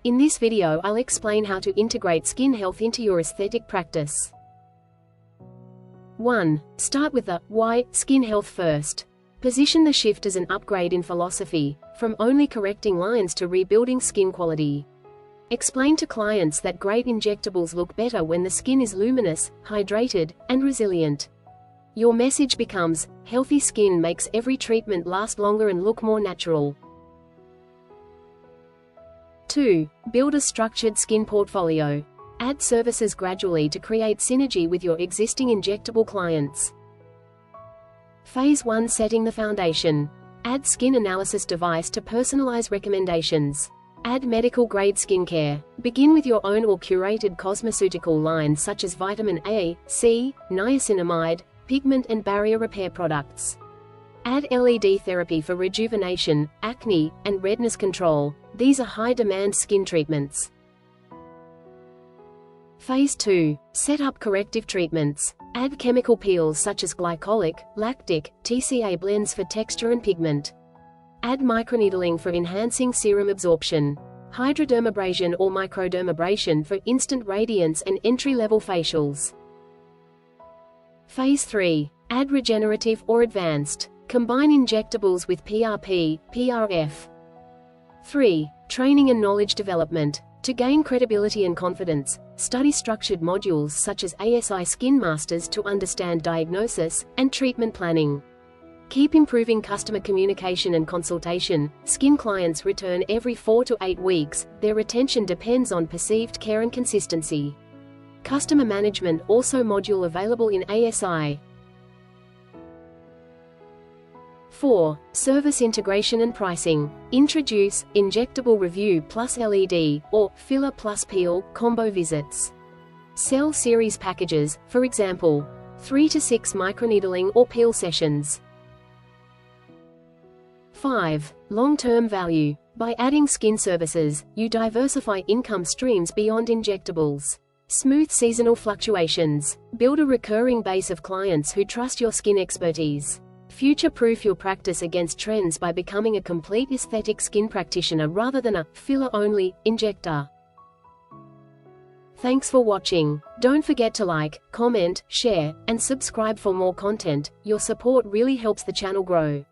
In this video I'll explain how to integrate skin health into your aesthetic practice. 1. Start with the why skin health first. Position the shift as an upgrade in philosophy, from only correcting lines to rebuilding skin quality. Explain to clients that great injectables look better when the skin is luminous, hydrated, and resilient. Your message becomes, healthy skin makes every treatment last longer and look more natural. 2. Build a structured skin portfolio. Add services gradually to create synergy with your existing injectable clients. Phase 1. Setting the foundation. Add skin analysis device to personalize recommendations. Add medical-grade skincare. Begin with your own or curated cosmeceutical lines such as vitamin A, C, niacinamide, pigment and barrier repair products. Add LED therapy for rejuvenation, acne, and redness control. These are high-demand skin treatments. Phase 2. Set up corrective treatments. Add chemical peels such as glycolic, lactic, TCA blends for texture and pigment. Add microneedling for enhancing serum absorption. Hydrodermabrasion or microdermabrasion for instant radiance and entry-level facials. Phase 3. Add regenerative or advanced. Combine injectables with PRP, PRF. 3. Training and knowledge development. To gain credibility and confidence, study structured modules such as ASI Skin Masters to understand diagnosis and treatment planning. Keep improving customer communication and consultation. Skin clients return every 4 to 8 weeks. Their retention depends on perceived care and consistency. Customer management also module available in ASI. 4. Service integration and pricing. Introduce injectable review plus LED, or filler plus peel, combo visits. Sell series packages, for example, 3 to 6 microneedling or peel sessions. 5. Long-term value. By adding skin services, you diversify income streams beyond injectables. Smooth seasonal fluctuations. Build a recurring base of clients who trust your skin expertise. Future-proof your practice against trends by becoming a complete aesthetic skin practitioner rather than a filler-only injector. Thanks for watching. Don't forget to like, comment, share, and subscribe for more content. Your support really helps the channel grow.